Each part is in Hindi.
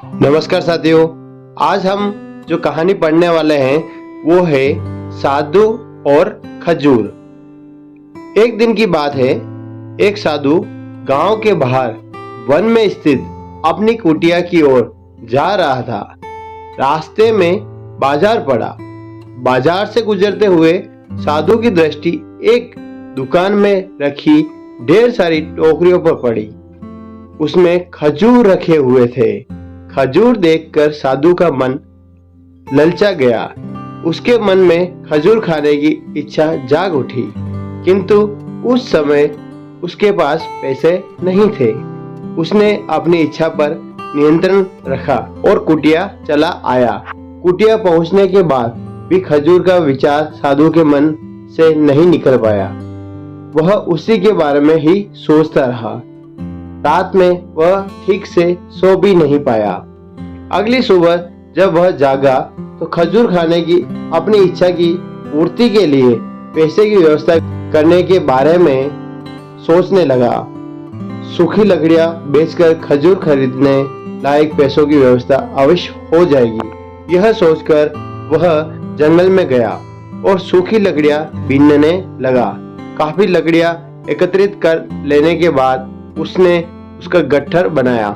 नमस्कार साथियों, आज हम जो कहानी पढ़ने वाले हैं वो है साधु और खजूर। एक दिन की बात है, एक साधु गांव के बाहर वन में स्थित अपनी कुटिया की ओर जा रहा था। रास्ते में बाजार पड़ा। बाजार से गुजरते हुए साधु की दृष्टि एक दुकान में रखी ढेर सारी टोकरियों पर पड़ी। उसमें खजूर रखे हुए थे। खजूर देखकर साधु का मन ललचा गया। उसके मन में खजूर खाने की इच्छा जाग उठी, किंतु उस समय उसके पास पैसे नहीं थे। उसने अपनी इच्छा पर नियंत्रण रखा और कुटिया चला आया। कुटिया पहुंचने के बाद भी खजूर का विचार साधु के मन से नहीं निकल पाया। वह उसी के बारे में ही सोचता रहा। रात में वह ठीक से सो भी नहीं पाया। अगली सुबह जब वह जागा तो खजूर खाने की अपनी इच्छा की पूर्ति के लिए पैसे की व्यवस्था करने के बारे में सोचने लगा। सूखी लकड़ियां बेचकर खजूर खरीदने लायक पैसों की व्यवस्था अवश्य हो जाएगी। यह सोचकर वह जंगल में गया और सूखी लकड़ियां बीनने लगा। काफी लकड़ियां एकत्रित कर लेने के बाद उसने उसका गट्ठर बनाया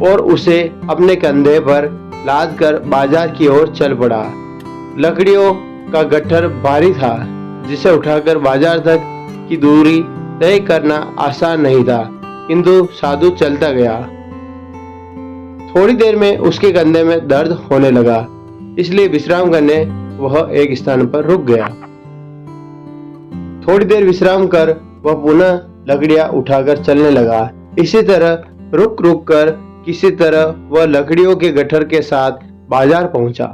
और उसे अपने कंधे पर लाद कर बाजार की ओर चल पड़ा। लकड़ियों का गट्ठर भारी था, जिसे उठाकर बाजार तक की दूरी तय करना आसान नहीं था, किंतु साधु चलता गया। थोड़ी देर में उसके कंधे में दर्द होने लगा, इसलिए विश्राम करने वह एक स्थान पर रुक गया। थोड़ी देर विश्राम कर वह पुनः लकड़ियां उठाकर चलने लगा। इसी तरह रुक रुक कर किसी तरह वह लकड़ियों के गट्ठर के साथ बाजार पहुंचा।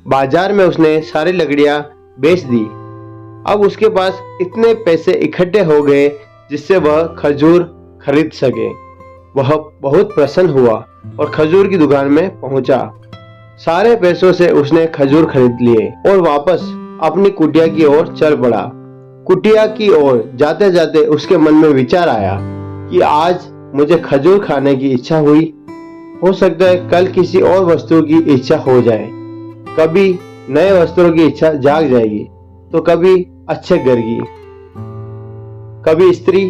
बाजार में उसने सारी लकड़ियां बेच दी। अब उसके पास इतने पैसे इकट्ठे हो गए जिससे वह खजूर खरीद सके। वह बहुत प्रसन्न हुआ और खजूर की दुकान में पहुंचा। सारे पैसों से उसने खजूर खरीद लिए और वापस अपनी कुटिया की ओर चल पड़ा। कुटिया की ओर जाते जाते उसके मन में विचार आया कि आज मुझे खजूर खाने की इच्छा हुई, हो सकता है कल किसी और वस्तु की इच्छा हो जाए। कभी नए वस्त्रों की इच्छा जाग जाएगी, तो कभी अच्छे घर की, कभी स्त्री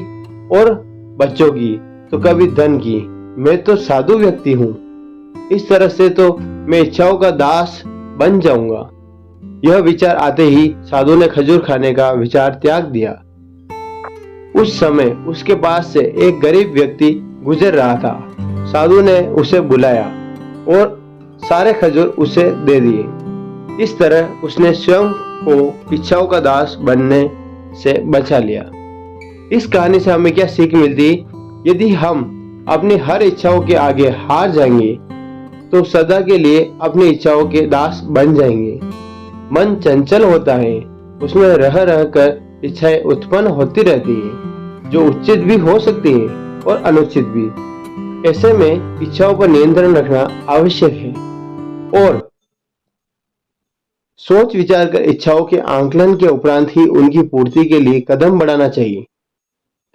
और बच्चों की, तो कभी धन की। मैं तो साधु व्यक्ति हूँ, इस तरह से तो मैं इच्छाओं का दास बन जाऊंगा। यह विचार आते ही साधु ने खजूर खाने का विचार त्याग दिया। उस समय उसके पास से एक गरीब व्यक्ति गुजर रहा था। साधु ने उसे बुलाया और सारे खजूर उसे दे दिए। इस तरह उसने स्वयं को इच्छाओं का दास बनने से बचा लिया। इस कहानी से हमें क्या सीख मिलती? यदि हम अपनी हर इच्छाओं के आगे हार जाएंगे तो सदा के लिए अपनी इच्छाओं के दास बन जाएंगे। मन चंचल होता है, उसमें रह रह कर इच्छाएं उत्पन्न होती रहती है, जो उचित भी हो सकती है और अनुचित भी। ऐसे में इच्छाओं पर नियंत्रण रखना आवश्यक है और सोच विचार कर इच्छाओं के आंकलन के उपरांत ही उनकी पूर्ति के लिए कदम बढ़ाना चाहिए।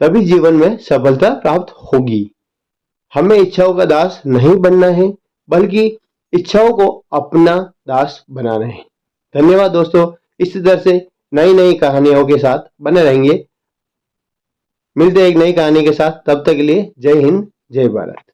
तभी जीवन में सफलता प्राप्त होगी। हमें इच्छाओं का दास नहीं बनना है, बल्कि इच्छाओं को अपना दास बनाना है। धन्यवाद दोस्तों। इसी तरह से नई नई कहानियों के साथ बने रहेंगे। मिलते हैं एक नई कहानी के साथ। तब तक के लिए जय हिंद, जय भारत।